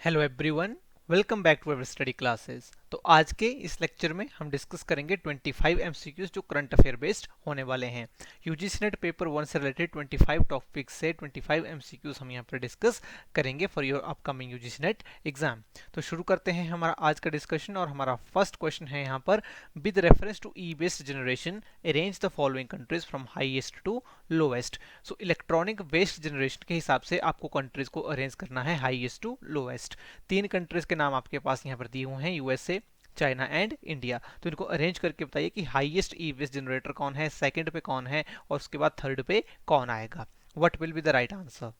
Hello everyone, welcome back to our study classes. तो आज के इस लेक्चर में हम डिस्कस करेंगे 25 एमसीक्यूज जो करंट अफेयर बेस्ड होने वाले हैं। यूजीसी नेट पेपर 1 से रिलेटेड 25 टॉपिक्स से 25 एमसीक्यूज हम यहाँ पर डिस्कस करेंगे for your upcoming UGC net exam. तो शुरू करते हैं हमारा आज का डिस्कशन और हमारा फर्स्ट क्वेश्चन है यहाँ पर, with reference to E waste generation arrange the following countries from highest to lowest. So electronic waste generation के हिसाब से आपको कंट्रीज को अरेंज करना है हाईएस्ट टू लोएस्ट। तीन कंट्रीज के नाम आपके पास यहाँ पर दिए हुए हैं, यूएसए, चाइना एंड इंडिया। तो इनको अरेंज करके बताइए कि हाईएस्ट ई वेस्ट जनरेटर कौन है, सेकंड पे कौन है और उसके बाद थर्ड पे कौन आएगा। What will be the right answer?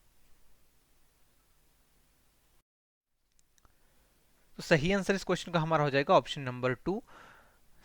तो सही आंसर इस क्वेश्चन का हमारा हो जाएगा ऑप्शन नंबर 2।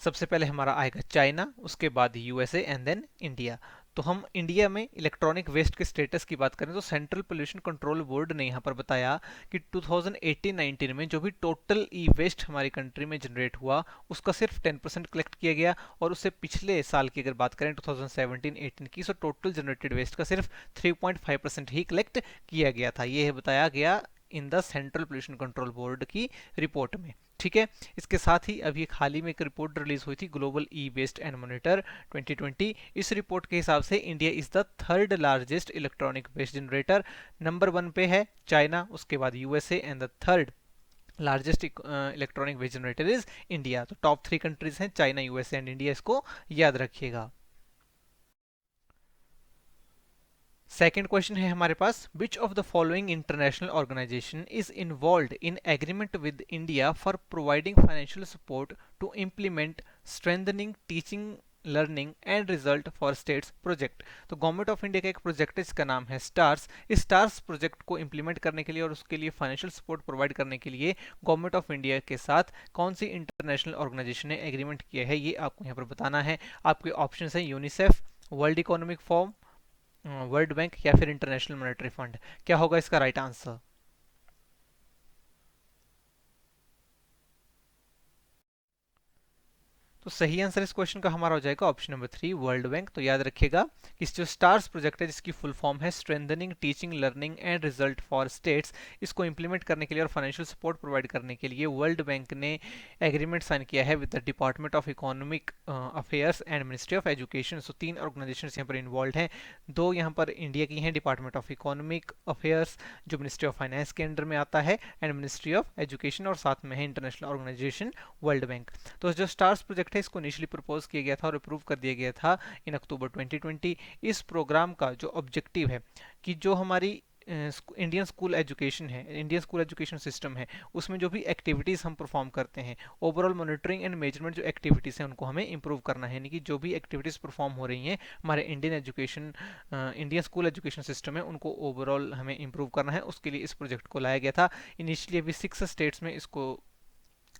सबसे पहले हमारा आएगा चाइना, उसके बाद यूएसए एंड देन इंडिया। तो हम इंडिया में इलेक्ट्रॉनिक वेस्ट के स्टेटस की बात करें तो सेंट्रल पोल्यूशन कंट्रोल बोर्ड ने यहाँ पर बताया कि 2018-19 में जो भी टोटल ई वेस्ट हमारी कंट्री में जनरेट हुआ उसका सिर्फ 10% कलेक्ट किया गया, और उससे पिछले साल की अगर बात करें 2017-18 की, तो टोटल जनरेटेड वेस्ट का सिर्फ 3.5% ही कलेक्ट किया गया था। ये बताया गया in the central pollution control board की रिपोर्ट में। ठीक है, इसके साथ ही अभी एक हाल ही में एक रिपोर्ट रिलीज हुई थी, global e waste and monitor 2020। इस रिपोर्ट के हिसाब से India is the third largest electronic waste generator. Number 1 पे है चाइना, उसके बाद USA and the third largest electronic waste generator is India. तो टॉप 3 कंट्रीज हैं चाइना, यूएसए एंड इंडिया, इसको याद रखिएगा। सेकेंड क्वेश्चन है हमारे पास, which of the following international organization is involve in agreement with India for providing financial support to implement strengthening teaching learning and result for states project. तो government of India का एक project है, इसका नाम है स्टार्स। इस stars project को implement करने के लिए और उसके लिए फाइनेंशियल सपोर्ट प्रोवाइड करने के लिए गवर्नमेंट ऑफ इंडिया के साथ कौन सी इंटरनेशनल ऑर्गेनाइजेशन ने एग्रीमेंट किया है, ये आपको यहाँ पर बताना है। आपके ऑप्शन है UNICEF, world economic forum, world bank या फिर इंटरनेशनल मॉनेटरी फंड। क्या होगा इसका राइट आंसर? तो सही आंसर इस क्वेश्चन का हमारा हो जाएगा ऑप्शन नंबर 3, वर्ल्ड बैंक। तो याद रखिएगा कि जो स्टार्स प्रोजेक्ट है जिसकी फुल फॉर्म है strengthening teaching learning and result for states, इसको इंप्लीमेंट करने के लिए और फाइनेंशियल सपोर्ट प्रोवाइड करने के लिए वर्ल्ड बैंक ने एग्रीमेंट साइन किया है with the department of economic affairs and ministry of education. So 3 organisation यहाँ पर इन्वॉल्व हैं। 2 यहाँ पर इंडिया की हैं, डिपार्टमेंट ऑफ इकोनॉमिक अफेयर्स जो मिनिस्ट्री ऑफ फाइनेंस के अंडर में आता है, एंड मिनिस्ट्री ऑफ एजुकेशन, और साथ में है इंटरनेशनल ऑर्गेनाइजेशन वर्ल्ड बैंक। तो जो स्टार्स प्रोजेक्ट है इसको इनिशियली प्रपोज किया गया था और अप्रूव कर दिया गया था इन अक्टूबर 2020। इस प्रोग्राम का जो ऑब्जेक्टिव है कि जो हमारी इंडियन स्कूल एजुकेशन है, इंडियन स्कूल एजुकेशन सिस्टम है, उसमें जो भी एक्टिविटीज़ हम परफॉर्म करते हैं, ओवरऑल मॉनिटरिंग एंड मेजरमेंट जो एक्टिविटीज़ हैं उनको हमें इंप्रूव करना है। यानी कि जो भी एक्टिविटीज़ परफॉर्म हो रही हैं हमारे इंडियन स्कूल एजुकेशन सिस्टम है, उनको ओवरऑल हमें इंप्रूव करना है। उसके लिए इस प्रोजेक्ट को लाया गया था। इनिशियली अभी 6 स्टेट्स में इसको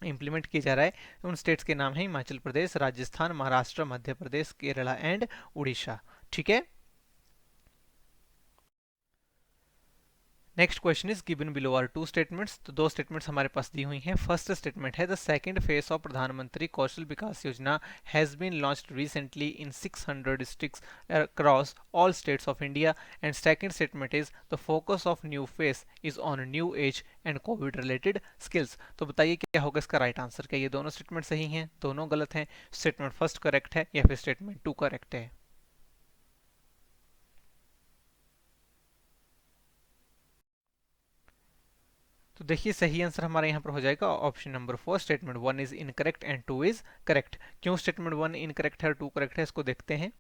इंप्लीमेंट किया जा रहा है। उन स्टेट्स के नाम है हिमाचल प्रदेश, राजस्थान, महाराष्ट्र, मध्य प्रदेश, केरला एंड उड़ीसा। ठीक है, next question is given below are 2 statements. तो 2 स्टेटमेंट्स हमारे पास दी हुई हैं। फर्स्ट स्टेटमेंट है, the second phase of Pradhan Mantri Kaushal Vikas Yojana has been launched recently in 600 districts across all states of India. And second statement is the focus of new phase is on new age and covid related skills. तो बताइए क्या होगा इसका right answer? क्या ये दोनों statement सही हैं, दोनों गलत हैं, स्टेटमेंट फर्स्ट करेक्ट है या फिर स्टेटमेंट 2 करेक्ट है? तो देखिए सही आंसर हमारा यहाँ पर हो जाएगा option number 4, statement 1 is incorrect and 2 is correct. क्यों स्टेटमेंट 1 इनकरेक्ट है और 2 करेक्ट है, इसको देखते हैं।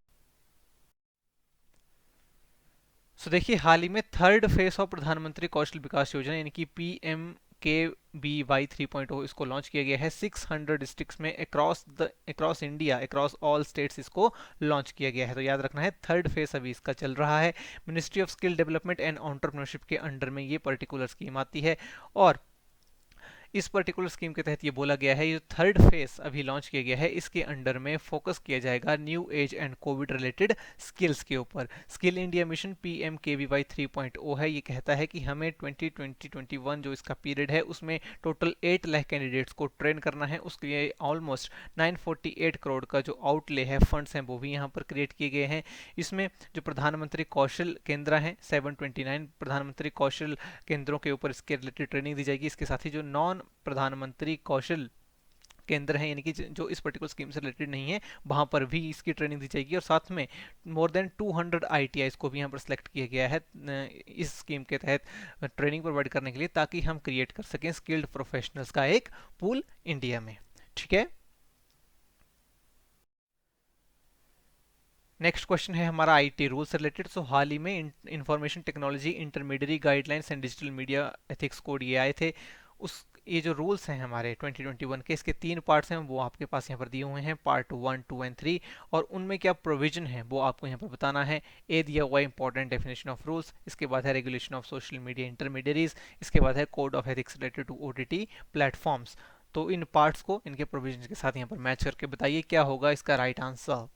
सो देखिए हाल ही में third phase of Pradhan Mantri Kaushal Vikas योजना यानी कि PMKVY 3.0 इसको लॉन्च किया गया है 600 डिस्ट्रिक्ट्स में across India, across all states इसको लॉन्च किया गया है। तो याद रखना है थर्ड फेज अभी इसका चल रहा है। Ministry of skill development and entrepreneurship के अंडर में ये पर्टिकुलर स्कीम आती है। और इस पर्टिकुलर स्कीम के तहत ये बोला गया है, ये थर्ड फेज अभी लॉन्च किया गया है, इसके अंडर में फोकस किया जाएगा new age and covid related skills के ऊपर। स्किल इंडिया मिशन PMKVY 3.0 है, ये कहता है कि हमें 2020-21 जो इसका पीरियड है उसमें टोटल 8 लाख कैंडिडेट्स को ट्रेन करना है। उसके लिए ऑलमोस्ट 948 करोड़ का जो आउटले है, फंड्स हैं, वो भी यहाँ पर क्रिएट किए गए हैं। इसमें जो प्रधानमंत्री कौशल केंद्र हैं, 729 प्रधानमंत्री कौशल केंद्रों के ऊपर इसके रिलेटेड ट्रेनिंग दी जाएगी। इसके साथ ही जो नॉन प्रधानमंत्री कौशल केंद्र हैं, यानी कि जो इस पर्टिकुलर स्कीम से रिलेटेड नहीं है, वहां पर भी इसकी ट्रेनिंग दी जाएगी। और साथ में मोर देन 200 ITIs को भी यहाँ पर सिलेक्ट किया गया है इस स्कीम के तहत ट्रेनिंग प्रोवाइड करने के लिए, ताकि हम क्रिएट कर सकें स्किल्ड प्रोफेशनल्स का एक पूल इंडिया में। ठीक है, नेक्स्ट क्वेश्चन है हमारा IT रूल से रिलेटेड। सो हाल ही में information technology intermediate guidelines and digital media ethics code ये आए थे। उस ये जो रूल्स हैं हमारे 2021 के, इसके 3 पार्ट्स हैं, वो आपके पास यहाँ पर दिए हुए हैं, पार्ट 1, 2 एंड 3। और उनमें क्या प्रोविजन है वो आपको यहाँ पर बताना है। ए दिया हुआ है इंपॉर्टेंट डेफिनेशन ऑफ रूल्स, इसके बाद है regulation of social media intermediaries, इसके बाद है code of ethics related to OTT platforms. तो इन पार्ट्स को इनके प्रोविजन के साथ यहाँ पर मैच करके बताइए क्या होगा इसका राइट आंसर।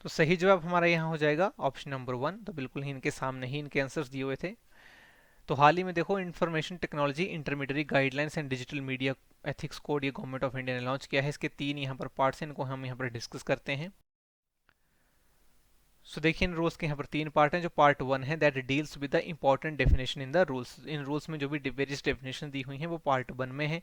तो सही जवाब हमारा यहाँ हो जाएगा ऑप्शन नंबर 1। तो बिल्कुल ही इनके सामने ही इनके आंसर्स दिए हुए थे। तो हाल ही में देखो, information technology intermediate guidelines and digital media ethics code ये गवर्नमेंट ऑफ इंडिया ने लॉन्च किया है। इसके 3 यहाँ पर पार्ट्स हैं, इनको हम यहाँ पर डिस्कस करते हैं। सो देखिए, इन रूल्स के यहाँ पर 3 पार्ट हैं। जो पार्ट 1 है, that deals with the important definition in the rules. In rules में जो भी वेरियस डेफिनेशन दी हुई हैं वो पार्ट 1 में है।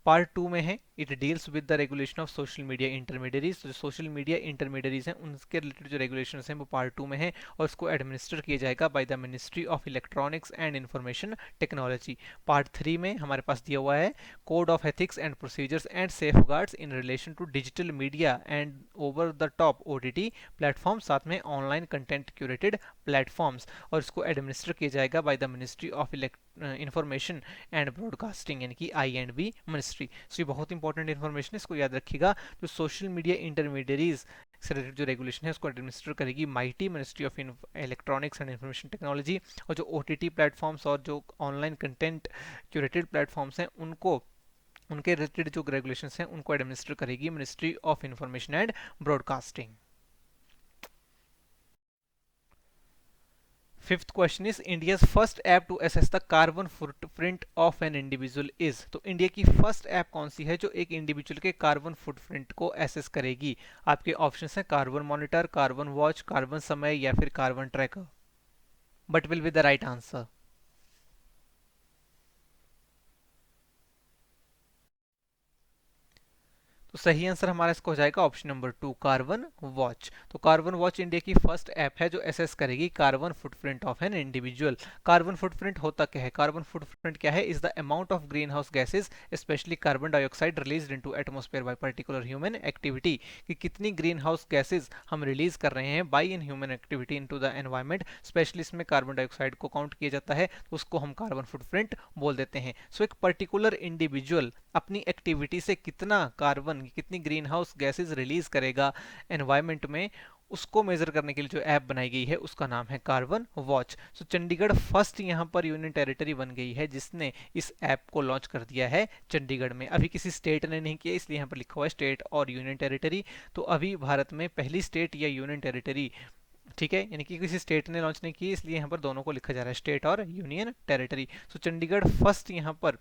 पार्ट 2 में है, it deals with the regulation of social media intermediaries. जो सोशल मीडिया इंटरमीडियरीज हैं उनके रिलेटेड जो रेगुलेशन हैं वो पार्ट 2 में है, और उसको एडमिनिस्टर किया जाएगा by the ministry of electronics and information technology. Part 3 में हमारे पास दिया हुआ है code of ethics and procedures and safeguards in relation to digital media and over the top OTT platform, साथ में ऑनलाइन कंटेंट क्यूरेटेड प्लेटफॉर्म्स, और इसको एडमिनिस्टर किया जाएगा by the ministry of information and broadcasting, यानी कि INB मिनिस्ट्री। सो ये बहुत इंपॉर्टेंट इन्फॉर्मेशन है, इसको याद रखिएगा। जो सोशल मीडिया इंटरमीडियरीज से रिलेटेड जो रेगुलेशन है उसको एडमिनिस्टर करेगी MeitY, ministry of electronics and information technology. और जो OTT प्लेटफॉर्म्स और जो ऑनलाइन कंटेंट क्यूरेटेड प्लेटफॉर्म्स हैं उनको, उनके रिलेटेड जो रेगुलेशंस हैं उनको एडमिनिस्टर करेगी ministry of information and broadcasting. Fifth question is India's first app to assess the carbon footprint of an individual is. तो इंडिया की फर्स्ट ऐप कौन सी है जो एक इंडिविजुअल के कार्बन फुटप्रिंट को एसेस करेगी? आपके ऑप्शंस हैं carbon monitor, carbon watch, carbon समय या फिर carbon tracker. But will be the right answer. तो सही आंसर हमारा इसका हो जाएगा ऑप्शन नंबर 2, कार्बन वॉच। तो कार्बन वॉच इंडिया की फर्स्ट ऐप है जो असेस करेगी carbon footprint of an individual. Carbon footprint होता क्या है? कार्बन फुटप्रिंट क्या है? Is the amount of green house gases specially carbon dioxide release into atmosphere bye particular human activity. कि कितनी ग्रीन हाउस गैसेज हम रिलीज कर रहे हैं by in human activity into the environment, especially इसमें carbon dioxide को count किया जाता है, तो उसको हम कार्बन फुटप्रिंट बोल देते हैं। सो एक पर्टिकुलर इंडिविजुअल अपनी एक्टिविटी से कितना कार्बन, कितनी ग्रीन हाउस गैसेज रिलीज करेगा एनवायरमेंट में, उसको मेजर करने के लिए जो ऐप बनाई गई है उसका नाम है कार्बन वॉच। सो चंडीगढ़ फर्स्ट यहाँ पर यूनियन टेरिटरी बन गई है जिसने इस ऐप को लॉन्च कर दिया है चंडीगढ़ में। अभी किसी स्टेट ने नहीं किया, इसलिए यहाँ पर लिखा हुआ है स्टेट और यूनियन टेरिटरी। तो अभी भारत में पहली स्टेट या यूनियन टेरिटरी, ठीक है, यानी कि किसी स्टेट ने लॉन्च नहीं की, इसलिए यहाँ पर दोनों को लिखा जा रहा है, स्टेट और यूनियन टेरिटरी। सो चंडीगढ़ फर्स्ट यहाँ पर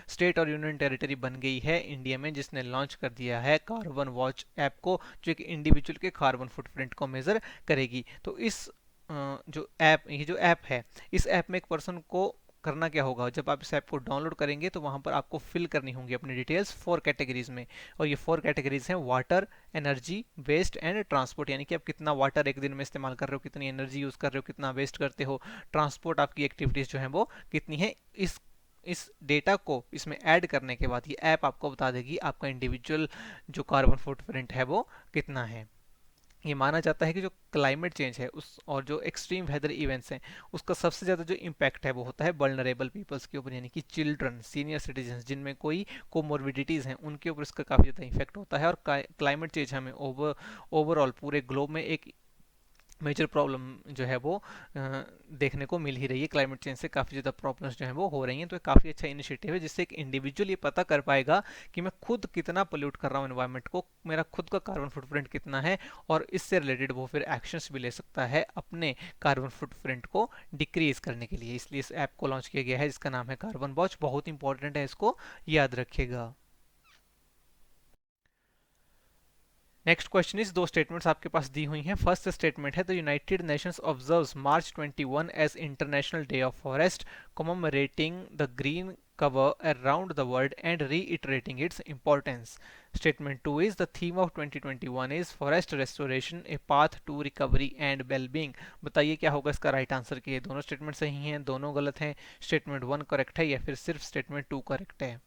स्टेट और यूनियन टेरिटरी बन गई है इंडिया में जिसने लॉन्च कर दिया है कार्बन वॉच ऐप को, जो एक इंडिविजुअल के कार्बन फुटप्रिंट को मेजर करेगी। तो इस ये जो ऐप है, इस ऐप में एक पर्सन को करना क्या होगा? जब आप इस ऐप को डाउनलोड करेंगे तो वहां पर आपको फिल करनी होंगी अपनी डिटेल्स 4 कैटेगरीज में, और ये 4 कैटेगरीज हैं water, energy, waste and transport. यानी कि आप कितना वाटर एक दिन में इस्तेमाल कर रहे हो, कितनी एनर्जी यूज कर रहे हो, कितना वेस्ट करते हो, ट्रांसपोर्ट आपकी एक्टिविटीज जो है वो कितनी है। इस डेटा को इसमें ऐड करने के बाद ये ऐप आपको बता देगी आपका इंडिविजुअल जो कार्बन फुटप्रिंट है वो कितना है। ये माना जाता है कि जो क्लाइमेट चेंज है उस और जो एक्सट्रीम वेदर इवेंट्स हैं उसका सबसे ज़्यादा जो इम्पैक्ट है वो होता है वल्नरेबल पीपल्स के ऊपर, यानी कि चिल्ड्रन, सीनियर सिटीजन जिनमें कोई कोमोर्बिडिटीज़ हैं उनके ऊपर इसका काफ़ी ज़्यादा इफेक्ट होता है। और क्लाइमेट चेंज हमें ओवरऑल पूरे ग्लोब में एक मेजर प्रॉब्लम जो है वो देखने को मिल ही रही है। क्लाइमेट चेंज से काफ़ी ज़्यादा प्रॉब्लम्स जो है वो हो रही हैं। तो एक काफ़ी अच्छा इनिशिएटिव है जिससे एक इंडिविजुअल ये पता कर पाएगा कि मैं खुद कितना पोल्यूट कर रहा हूँ एनवायरनमेंट को, मेरा खुद का कार्बन फुटप्रिंट कितना है, और इससे रिलेटेड वो फिर एक्शंस भी ले सकता है अपने कार्बन फुटप्रिंट को डिक्रीज करने के लिए। इसलिए इस ऐप को लॉन्च किया गया है जिसका नाम है कार्बन वॉच। बहुत इंपॉर्टेंट है, इसको याद रखिएगा। नेक्स्ट क्वेश्चन इज, दो स्टेटमेंट्स आपके पास दी हुई हैं। फर्स्ट स्टेटमेंट है the united nations observes March 21 as international day of forest, commemorating the green cover around the world and reiterating its importance. Statement 2 is the theme of 2021 is forest restoration, a path to recovery and well-being. बताइए क्या होगा इसका right answer. कि ये दोनों statement सही हैं, दोनों गलत हैं, स्टेटमेंट 1 करेक्ट है या फिर सिर्फ स्टेटमेंट 2 करेक्ट है।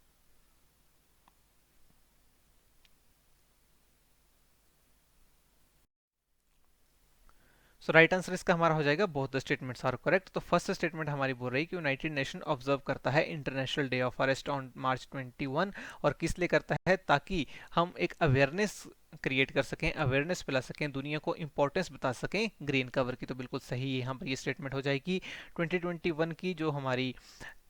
सो राइट आंसर इसका हमारा हो जाएगा both the statements are correct. तो फर्स्ट स्टेटमेंट हमारी बोल रही है कि यूनाइटेड नेशन ऑब्जर्व करता है international day of forest on March 21, और किस लिए करता है, ताकि हम एक अवेयरनेस क्रिएट कर सकें, अवेयरनेस फैला सकें, दुनिया को इंपॉर्टेंस बता सकें ग्रीन कवर की। तो बिल्कुल सही यहाँ पर ये स्टेटमेंट हो जाएगी। 2021 की जो हमारी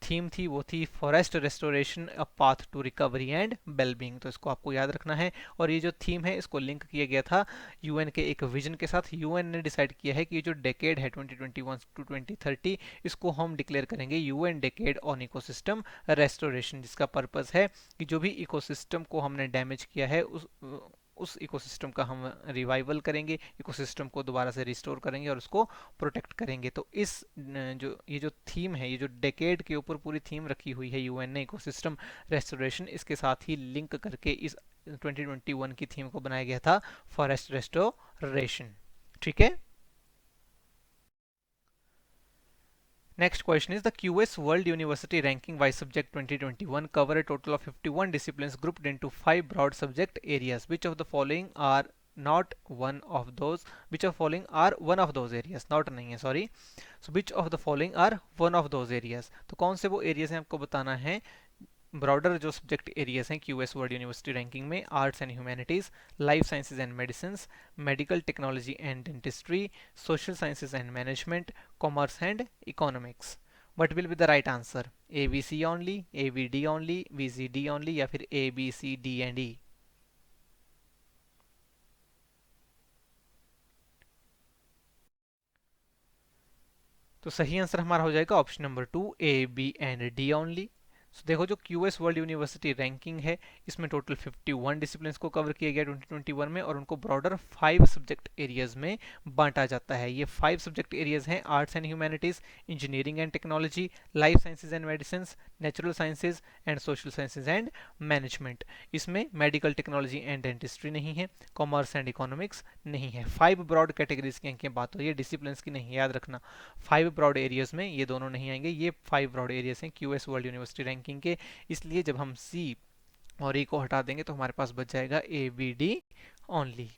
थीम थी वो थी forest restoration, a path to recovery and wellbeing. तो इसको आपको याद रखना है। और ये जो थीम है इसको लिंक किया गया था यूएन के एक विजन के साथ। यूएन ने डिसाइड किया है कि ये जो डेकेड है 2021 टू 2030, इसको हम डिक्लेयर करेंगे UN decade on ecosystem restoration, जिसका पर्पस है कि जो भी इकोसिस्टम को हमने डैमेज किया है उस इकोसिस्टम का हम रिवाइवल करेंगे, इकोसिस्टम को दोबारा से रिस्टोर करेंगे और उसको प्रोटेक्ट करेंगे। तो इस जो ये जो थीम है, ये जो डेकेड के ऊपर पूरी थीम रखी हुई है यूएन ने इकोसिस्टम रेस्टोरेशन, इसके साथ ही लिंक करके इस 2021 की थीम को बनाया गया था फॉरेस्ट रेस्टोरेशन। ठीक है। Next question is, the QS World University Ranking by Subject 2021 cover a total of 51 disciplines grouped into 5 broad subject areas. Which of the following are not one of those? Which of the following are one of those areas? Not नहीं है, sorry. So which of the following are one of those areas? तो कौन से वो areas हैं आपको बताना है। ब्रॉडर जो सब्जेक्ट एरियाज हैं क्यूएस वर्ल्ड यूनिवर्सिटी रैंकिंग में, arts and humanities, life sciences and medicine, medical technology and dentistry, social sciences and management, commerce and economics. What will be the right answer? A B C only, A B D only, B C D only, या फिर A B C D and E? तो सही answer हमारा हो जाएगा option number 2, A B and D only. So, देखो जो QS world university ranking है इसमें टोटल 51 डिसिप्लिन्स को कवर किया गया 2021 में, और उनको ब्रॉडर 5 सब्जेक्ट एरियाज में बांटा जाता है। ये 5 सब्जेक्ट एरियाज हैं arts and humanities, engineering and technology, life sciences and medicine, natural sciences and social sciences and management. इसमें मेडिकल टेक्नोलॉजी एंड डेंटिस्ट्री नहीं है, कॉमर्स एंड इकोनॉमिक्स नहीं है। 5 ब्रॉड कैटेगरीज की बात हो रही है, डिसिप्लिन्स की नहीं, याद रखना। 5 ब्रॉड एरियाज में ये दोनों नहीं आएंगे। ये 5 ब्रॉड एरियाज हैं क्यूएस वर्ल्ड यूनिवर्सिटी रैंकिंग के। इसलिए जब हम सी और ई को हटा देंगे तो हमारे पास बच जाएगा A B D only.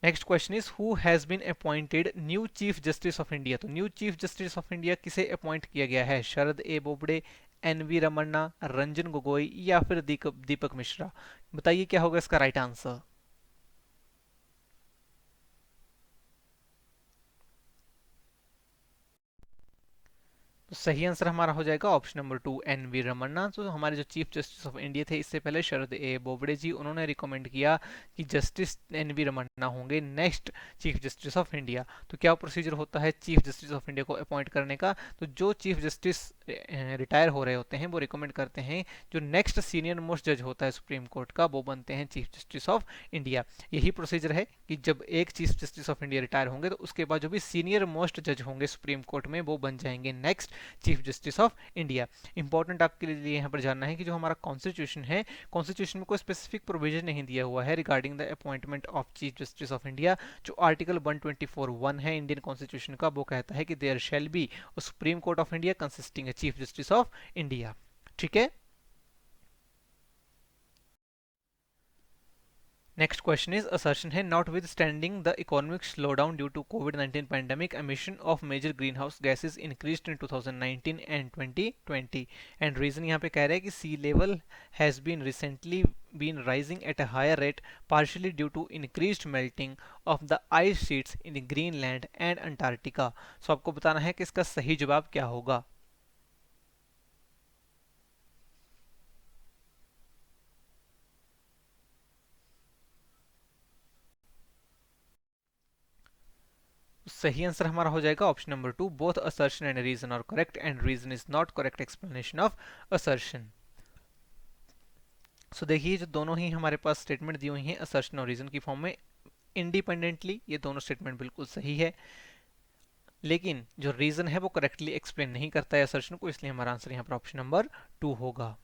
Next question is, who has been appointed new chief justice of India? तो new chief justice of India किसे अपॉइंट किया गया है? Sharad A Bobde, N V Ramana, Ranjan Gogoi, या फिर दीपक मिश्रा? बताइए क्या होगा इसका राइट आंसर। तो सही आंसर हमारा हो जाएगा option number 2, N V Ramana. तो हमारे जो चीफ जस्टिस ऑफ इंडिया थे इससे पहले शरद ए बोबडे जी, उन्होंने रिकमेंड किया कि जस्टिस एन वी रमन्ना होंगे next chief justice of India. तो क्या प्रोसीजर होता है चीफ जस्टिस ऑफ इंडिया को अपॉइंट करने का? तो जो चीफ जस्टिस रिटायर हो रहे होते हैं वो रिकमेंड करते हैं जो नेक्स्ट सीनियर मोस्ट जज होता है सुप्रीम कोर्ट का, वो बनते हैं चीफ जस्टिस ऑफ इंडिया। यही प्रोसीजर है कि जब एक chief justice of India retire होंगे तो उसके बाद जो भी सीनियर मोस्ट जज होंगे सुप्रीम कोर्ट में वो बन जाएंगे next chief justice of India. Important आपके लिए यहाँ पर जानना है कि जो हमारा कॉन्स्टिट्यूशन है, कॉन्स्टिट्यूशन में कोई स्पेसिफिक प्रोविजन नहीं दिया हुआ है regarding the appointment of chief justice of India. जो आर्टिकल 124(1) है इंडियन कॉन्स्टिट्यूशन का, वो कहता है कि there shall be supreme court of India consisting chief justice of India. ठीक है। नेक्स्ट क्वेश्चन इज असर्शन है notwithstanding the economic slowdown due to कोविड-19 pandemic emission of major green house gases increase in 2019 and 2020 and reason यहाँ पे कह रहे हैं कि sea level has been recently been rising at a higher rate partially due to increased melting of the ice sheets in Greenland and Antarctica. So आपको बताना है कि इसका सही जवाब क्या होगा. सही आंसर हमारा हो जाएगा option number 2. Both assertion and reason are correct and reason is not correct explanation of assertion. So देखिए जो दोनों ही हमारे पास स्टेटमेंट दी हुई हैं असर्शन और रीजन की फॉर्म में इंडिपेंडेंटली, ये दोनों स्टेटमेंट बिल्कुल सही है, लेकिन जो रीजन है वो करेक्टली एक्सप्लेन नहीं करता है असर्शन को, इसलिए हमारा आंसर यहाँ पर ऑप्शन नंबर 2 होगा.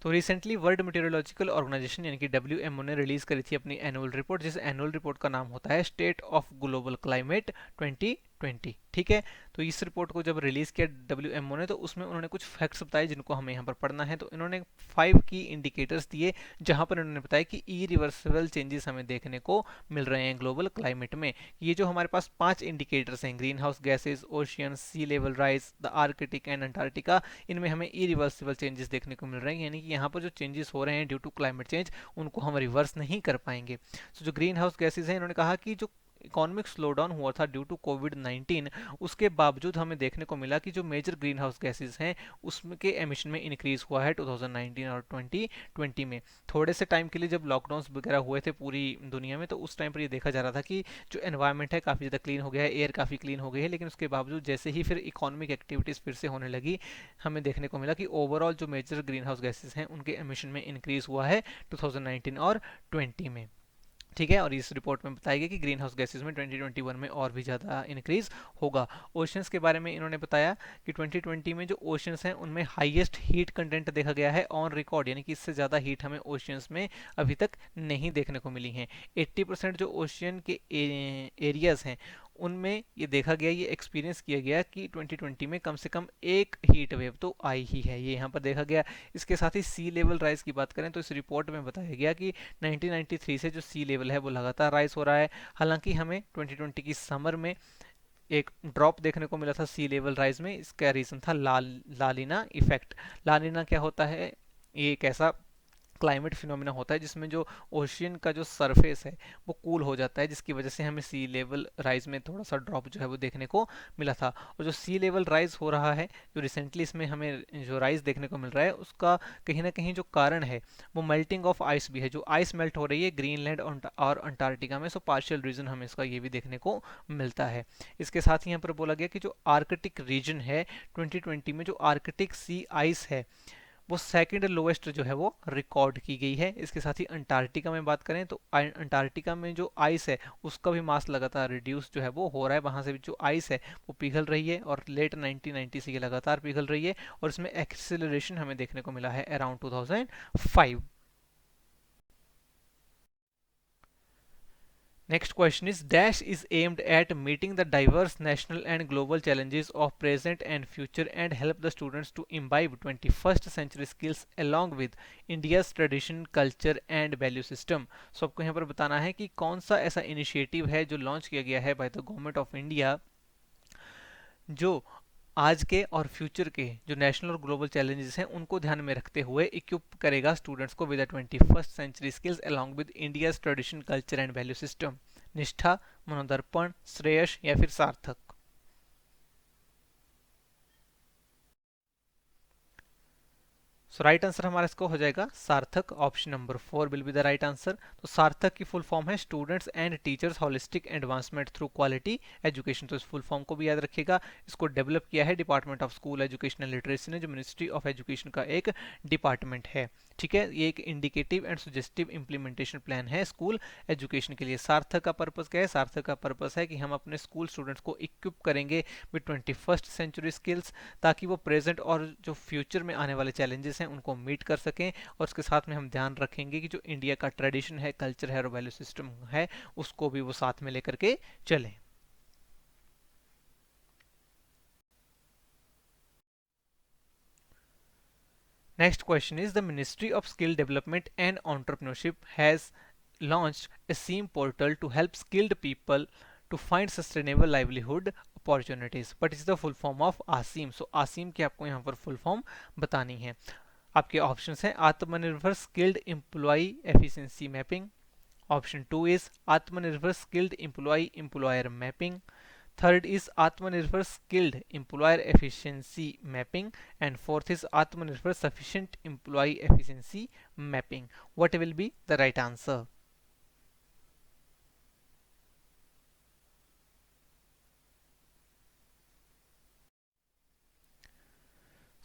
तो रिसेंटली वर्ल्ड मेटेरोलॉजिकल ऑर्गेनाइजेशन यानी कि डब्ल्यूएमओ ने रिलीज करी थी अपनी एनुअल रिपोर्ट, जिस एनुअल रिपोर्ट का नाम होता है स्टेट ऑफ ग्लोबल क्लाइमेट 2020. ठीक है, तो इस रिपोर्ट को जब रिलीज किया डब्ल्यूएमओ ने तो उसमें उन्होंने कुछ फैक्ट्स बताए जिनको हमें यहाँ पर पढ़ना है. तो इन्होंने 5 की इंडिकेटर्स दिए जहां पर इन्होंने बताया कि इरिवर्सिबल चेंजेस हमें देखने को मिल रहे हैं ग्लोबल क्लाइमेट में. ये जो हमारे पास 5 इंडिकेटर्स हैं, green house gases, ocean, sea level rise, the Arctic and Antarctica, इनमें हमें इरिवर्सिबल चेंजेस देखने को मिल रहे हैं, यानी कि यहाँ पर जो चेंजेस हो रहे हैं ड्यू टू क्लाइमेट चेंज उनको हम रिवर्स नहीं कर पाएंगे. तो जो ग्रीन हाउस गैसेज हैं, इन्होंने कहा कि जो इकोनॉमिक स्लो डाउन हुआ था ड्यू टू कोविड-19, उसके बावजूद हमें देखने को मिला कि जो मेजर ग्रीन हाउस गैसेज हैं उसमें के एमिशन में इंक्रीज हुआ है 2019 और 2020 में. थोड़े से टाइम के लिए जब लॉकडाउन वगैरह हुए थे पूरी दुनिया में, तो उस टाइम पर ये देखा जा रहा था कि जो एनवायरनमेंट है काफ़ी ज़्यादा क्लीन हो गया है, एयर काफ़ी क्लीन हो गई है, लेकिन उसके बावजूद जैसे ही फिर इकोनॉमिक एक्टिविटीज़ फिर से होने लगी, हमें देखने को मिला कि ओवरऑल जो मेजर ग्रीन हाउस गैसेज हैं उनके एमिशन में इंक्रीज हुआ है 2019 और 20 में. ठीक है, और इस रिपोर्ट में बताया गया कि ग्रीन हाउस गैसेज में 2021 में और भी ज़्यादा इंक्रीज होगा. ओशंस के बारे में इन्होंने बताया कि 2020 में जो ओशंस हैं उनमें हाईएस्ट हीट कंटेंट देखा गया है ऑन रिकॉर्ड, यानी कि इससे ज़्यादा हीट हमें ओशंस में अभी तक नहीं देखने को मिली हैं. 80% जो ओशियन के एरियाज हैं उनमें ये देखा गया, ये एक्सपीरियंस किया गया कि 2020 में कम से कम एक हीट वेव तो आई ही है, ये यहाँ पर देखा गया. इसके साथ ही सी लेवल राइज की बात करें तो इस रिपोर्ट में बताया गया कि 1993 से जो सी लेवल है वो लगातार राइज हो रहा है. हालांकि हमें 2020 की समर में एक ड्रॉप देखने को मिला था सी लेवल राइज में. इसका रीज़न था लालिना इफेक्ट. लालिना क्या होता है? ये एक ऐसा क्लाइमेट फिनोमिना होता है जिसमें जो ओशियन का जो सरफेस है वो कूल हो जाता है, जिसकी वजह से हमें सी लेवल राइज में थोड़ा सा ड्रॉप जो है वो देखने को मिला था. और जो सी लेवल राइज हो रहा है, जो रिसेंटली इसमें हमें जो राइज देखने को मिल रहा है, उसका कहीं ना कहीं जो कारण है वो मेल्टिंग ऑफ आइस भी है. जो आइस मेल्ट हो रही है ग्रीनलैंड और अंटार्कटिका में, सो पार्शियल रीजन हमें इसका ये भी देखने को मिलता है. इसके साथ ही यहाँ पर बोला गया कि जो आर्कटिक रीजन है 2020 में जो आर्कटिक सी आइस है वो सेकंड लोएस्ट जो है वो रिकॉर्ड की गई है. इसके साथ ही अंटार्कटिका में बात करें तो अंटार्कटिका में जो आइस है उसका भी मास लगातार रिड्यूस जो है वो हो रहा है. वहाँ से भी जो आइस है वो पिघल रही है और लेट 1990 से ये लगातार पिघल रही है, और इसमें एक्सेलरेशन हमें देखने को मिला है around 2005. Next question is Dash is aimed at meeting the diverse national and global challenges of present and future and help the students to imbibe 21st century skills along with India's tradition, culture and value system. So आपको यहाँ पर बताना है कि कौन सा ऐसा initiative है जो लॉन्च किया गया है by the government of India, जो आज के और फ्यूचर के जो नेशनल और ग्लोबल चैलेंजेस हैं उनको ध्यान में रखते हुए इक्विप करेगा स्टूडेंट्स को with the 21st century skills along with India's tradition, culture and value system. Nishtha, Manodarpan, Shreyas या फिर सार्थक. सो राइट आंसर हमारा इसको हो जाएगा सार्थक. Option number 4 will be the right answer. तो सार्थक की फुल फॉर्म है students and teachers holistic advancement through quality education. तो इस फुल फॉर्म को भी याद रखिएगा. इसको डेवलप किया है department of school education and literacy ने, जो मिनिस्ट्री ऑफ एजुकेशन का एक डिपार्टमेंट है. ठीक है, ये एक indicative and suggestive implementation plan है स्कूल एजुकेशन के लिए. सार्थक का पर्पस क्या है? सार्थक का पर्पस है कि हम अपने स्कूल स्टूडेंट्स को इक्विप करेंगे विद 21st सेंचुरी स्किल्स, ताकि वो प्रेजेंट और जो फ्यूचर में आने वाले चैलेंजेस हैं उनको मीट कर सकें. और उसके साथ में हम ध्यान रखेंगे कि जो इंडिया का ट्रेडिशन है, कल्चर है और वैल्यू सिस्टम है उसको भी वो साथ में लेकर के चलें. Next question is, the Ministry of Skill Development and Entrepreneurship has launched a SEAM portal to help skilled people to find sustainable livelihood opportunities. What is the full form of ASEAM? So ASEAM की आपको यहाँ पर full form बतानी है. आपके options हैं Atmanirbhar skilled employ efficiency mapping, option 2 is Atmanirbhar skilled employ employer mapping, third is Atmanirbhar skilled employer efficiency mapping, and fourth is Atmanirbhar sufficient employee efficiency mapping. What will be the right answer?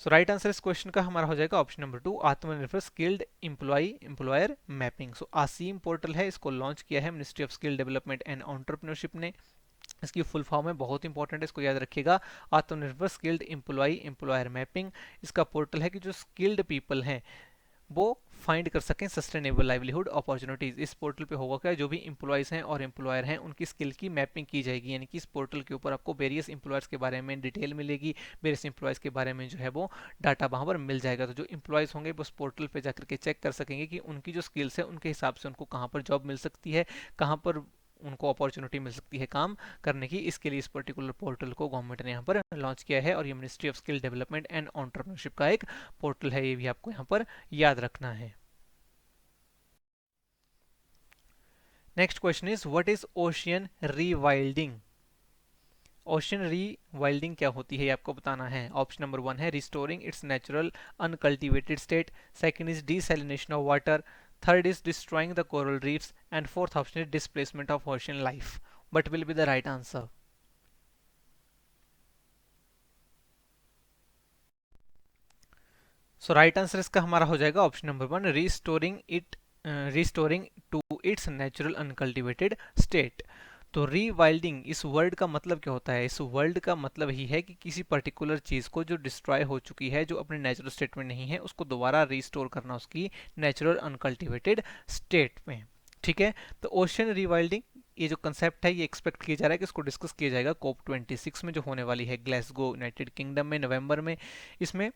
So right answer इस question का हमारा हो जाएगा option number 2, आत्मनिर्भर skilled employ employer mapping. सो Asim portal है, इसको launch किया है ministry of skill development and entrepreneurship ने. इसकी फुल फॉर्म है, बहुत इंपॉर्टेंट है, इसको याद रखिएगा, आत्मनिर्भर स्किल्ड एम्प्लॉय एम्प्लॉयर मैपिंग. इसका पोर्टल है कि जो स्किल्ड पीपल हैं वो फाइंड कर सकें सस्टेनेबल लाइवलीहुड अपॉर्चुनिटीज. इस पोर्टल पे होगा क्या, जो भी एम्प्लॉयज़ हैं और एम्प्लॉयर हैं उनकी स्किल की मैपिंग की जाएगी. यानी कि इस पोर्टल के ऊपर आपको वेरियस एम्प्लॉयर्स के बारे में डिटेल मिलेगी, वेरियस एम्प्लॉयज़ के बारे में जो है वो डाटा वहाँ पर मिल जाएगा. तो जो एम्प्लॉयज़ होंगे वो उस पोर्टल पर जाकर के चेक कर सकेंगे कि उनकी जो स्किल्स है उनके हिसाब से उनको कहाँ पर जॉब मिल सकती है, कहाँ पर उनको अपॉर्चुनिटी मिल सकती है काम करने की. इसके लिए इस पर्टिकुलर पोर्टल को गवर्नमेंट ने यहाँ पर लॉन्च किया है और ये ministry of skill development and entrepreneurship का एक पोर्टल है, ये भी आपको यहाँ पर याद रखना है. Next question is, what is ocean rewilding? Ocean rewilding क्या होती है ये आपको बताना है. ऑप्शन नंबर 1 है restoring it's natural uncultivated state, second is desalination of water, third is destroying the coral reefs, and fourth option is displacement of ocean life. What will be the right answer? So right answer इसका हमारा हो जाएगा option number 1, restoring to its natural uncultivated state. तो rewilding इस word का मतलब क्या होता है? इस वर्ड का मतलब ही है कि किसी पर्टिकुलर चीज़ को जो डिस्ट्रॉय हो चुकी है, जो अपने नेचुरल स्टेट में नहीं है, उसको दोबारा रिस्टोर करना उसकी नेचुरल अनकल्टिवेटेड स्टेट में. ठीक है, तो ओशन रीवाइल्डिंग ये जो कंसेप्ट है ये एक्सपेक्ट किया जा रहा है कि इसको डिस्कस किया जाएगा COP 26 में जो होने वाली है ग्लासगो यूनाइटेड किंगडम में नवंबर में. इसमें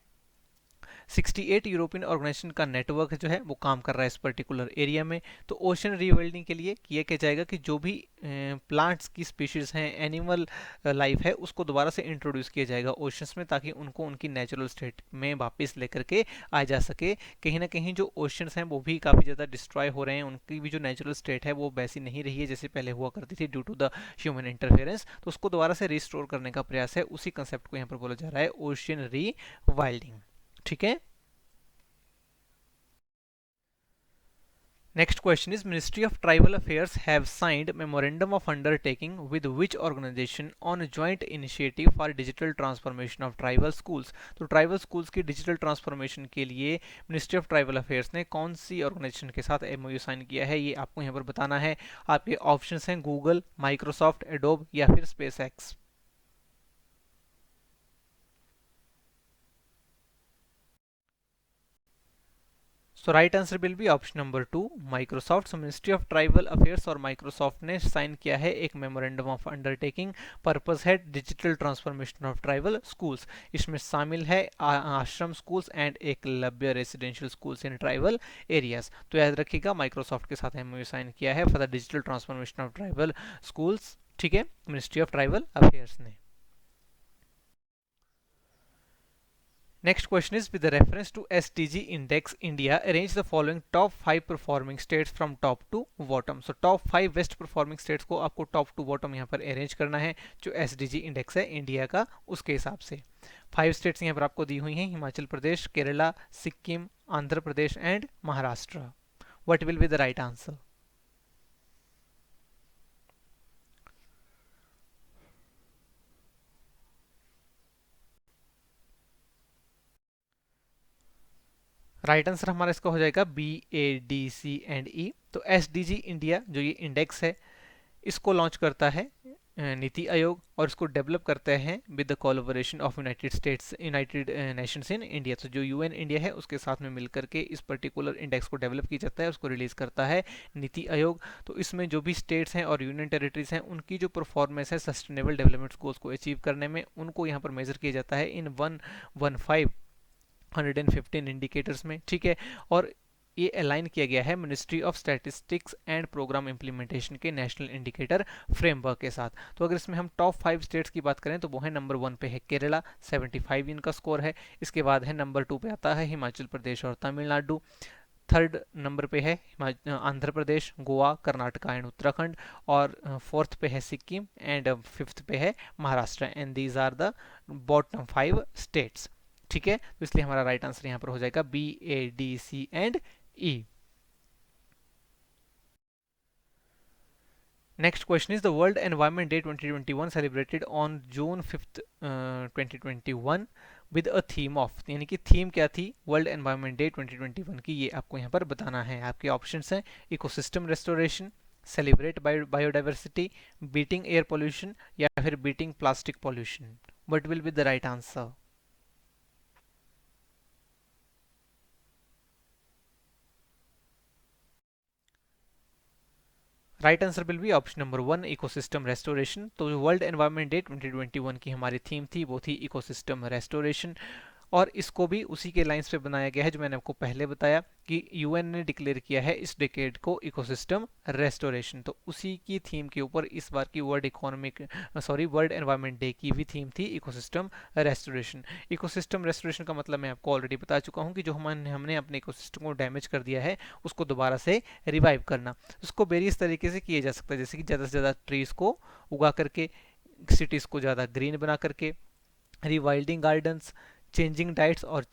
68 यूरोपियन ऑर्गेनाइजेशन का नेटवर्क जो है वो काम कर रहा है इस पर्टिकुलर एरिया में. तो ओशन रीबिल्डिंग के लिए किया क्या जाएगा कि जो भी प्लांट्स की स्पीशीज हैं, एनिमल लाइफ है, उसको दोबारा से इंट्रोड्यूस किया जाएगा ओशंस में, ताकि उनको उनकी नेचुरल स्टेट में वापस लेकर के आ जा सके. कहीं ना कहीं जो ओशंस हैं वो भी काफ़ी ज़्यादा डिस्ट्रॉय हो रहे हैं, उनकी भी जो नेचुरल स्टेट है वो वैसी नहीं रही है जैसे पहले हुआ करती थी due to the human interference. तो उसको दोबारा से रिस्टोर करने का प्रयास है, उसी कंसेप्ट को यहाँ पर बोला जा रहा है ओशन रीवाइल्डिंग. ठीक है. Next question is, Ministry of Tribal Affairs have signed memorandum of undertaking with which organization on a joint initiative for digital transformation of tribal schools? तो ट्राइबल स्कूल्स की डिजिटल ट्रांसफॉर्मेशन के लिए ministry of tribal affairs ने कौन सी organisation के साथ MOU sign किया है, ये आपको यहाँ पर बताना है. आपके ऑप्शंस हैं गूगल, माइक्रोसॉफ्ट, एडोब या फिर space x. So right answer will be option number 2, Microsoft. So ministry of tribal affairs और माइक्रोसॉफ्ट ने साइन किया है एक मेमोरेंडम ऑफ अंडरटेकिंग. पर्पस है digital transformation of tribal schools. इसमें शामिल है आश्रम schools and Eklavya residential schools in tribal areas. तो याद रखिएगा माइक्रोसॉफ्ट के साथ MOU साइन किया है for the digital transformation of tribal schools. ठीक है, मिनिस्ट्री ऑफ ट्राइबल अफेयर्स ने. Next question is, with the reference to SDG index, India arrange the following top 5 performing states from top to bottom. So top 5 best performing states को आपको top to bottom यहाँ पर arrange करना है जो SDG index है India का, उसके हिसाब से. 5 स्टेट्स यहाँ पर आपको दी हुई हैं, Himachal Pradesh, Kerala, Sikkim, Andhra Pradesh and Maharashtra. What will be the right answer? Right answer हमारा इसका हो जाएगा BADC&E. तो SDG इंडिया जो ये इंडेक्स है इसको लॉन्च करता है नीति आयोग, और इसको डेवलप करते हैं with the collaboration of United Nations in India. तो जो UN इंडिया है उसके साथ में मिलकर के इस पर्टिकुलर इंडेक्स को डेवलप किया जाता है, उसको रिलीज करता है नीति आयोग. तो इसमें जो भी स्टेट्स हैं और यूनियन टेरिटरीज हैं उनकी जो परफॉर्मेंस है सस्टेनेबल डेवलपमेंट गोल्स को अचीव करने में, उनको यहाँ पर मेजर किया जाता है इन 115 115 इंडिकेटर्स में, ठीक है। और ये अलाइन किया गया है ministry of statistics and programme implementation के नेशनल इंडिकेटर फ्रेमवर्क के साथ। तो अगर इसमें हम टॉप 5 स्टेट्स की बात करें तो वो है नंबर 1 पे है केरला, 75 इनका स्कोर है। इसके बाद है नंबर 2 पे आता है हिमाचल प्रदेश और तमिलनाडु। थर्ड नंबर पे है आंध्र प्रदेश, गोवा, कर्नाटका एंड उत्तराखंड। और फोर्थ पे है सिक्किम एंड फिफ्थ पे है Maharashtra. And these are the bottom 5 states, ठीक है। तो इसलिए हमारा राइट आंसर यहाँ पर हो जाएगा B, A, D, C and E. Next question is the World Environment Day 2021 celebrated on June 5th 2021 with a theme of, यानी कि थीम क्या थी वर्ल्ड एनवायरनमेंट डे 2021 की, ये आपको यहाँ पर बताना है। आपके ऑप्शंस हैं ecosystem restoration, celebrate biodiversity, beating air pollution या फिर beating plastic pollution. What will be the right answer? Right answer will be option number 1 ecosystem restoration. तो वर्ल्ड एनवायरनमेंट डे 2021 की हमारी थीम थी वो थी इकोसिस्टम रेस्टोरेशन। और इसको भी उसी के लाइंस पे बनाया गया है जो मैंने आपको पहले बताया कि यूएन ने डिक्लेयर किया है इस डिकेड को इकोसिस्टम रेस्टोरेशन। तो उसी की थीम के ऊपर इस बार की वर्ल्ड एनवायरनमेंट डे की भी थीम थी इकोसिस्टम रेस्टोरेशन। इकोसिस्टम रेस्टोरेशन का मतलब मैं आपको ऑलरेडी बता चुका हूँ कि जो हमने अपने इकोसिस्टम को डैमेज कर दिया है उसको दोबारा से रिवाइव करना। उसको वेरियस तरीके से किया जा सकता है, जैसे कि ज़्यादा से ज़्यादा ट्रीज को उगा करके, सिटीज़ को ज़्यादा ग्रीन बना करके, रिवाइल्डिंग गार्डन्स, चेंजिंग डाइट्स और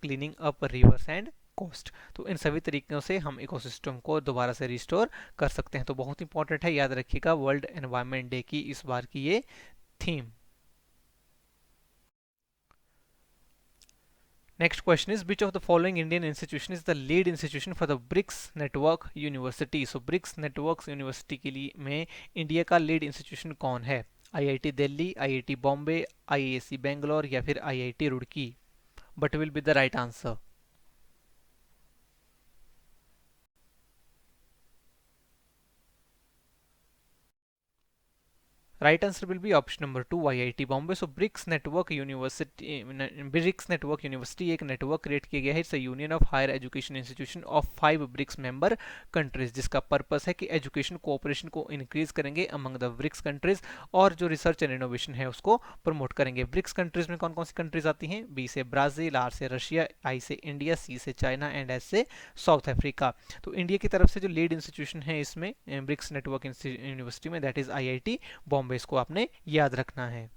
cleaning up rivers and coast. तो इन सभी तरीकों से हम इकोसिस्टम को दोबारा से रिस्टोर कर सकते हैं। तो बहुत इंपॉर्टेंट है, याद रखिएगा वर्ल्ड एनवायरनमेंट डे की इस बार की ये theme. Next question is which of the following Indian institution is the lead institution for the BRICS Network University? So BRICS Networks University के लिए में इंडिया का लीड इंस्टीट्यूशन कौन है? IIT Delhi, IIT Bombay, IISc Bangalore या फिर IIT Roorkee? But will be the right answer? Right answer will be option number 2 IIT Bombay. So BRICS network university एक network create किया गया है। It's a union of higher education institution of 5 BRICS member countries, जिसका purpose है कि education cooperation को increase करेंगे among the BRICS countries और जो रिसर्च एंड इनोवेशन है उसको प्रमोट करेंगे। ब्रिक्स कंट्रीज में कौन कौन सी कंट्रीज आती हैं? बी से ब्राजील, आर से रशिया, आई से इंडिया, सी से चाइना एंड एस से साउथ अफ्रीका। तो इंडिया की तरफ से जो लीड इंस्टीट्यूशन है इसमें ब्रिक्स नेटवर्क यूनिवर्सिटी में, दैट इज आईआईटी बॉम्बे। इसको आपने याद रखना है।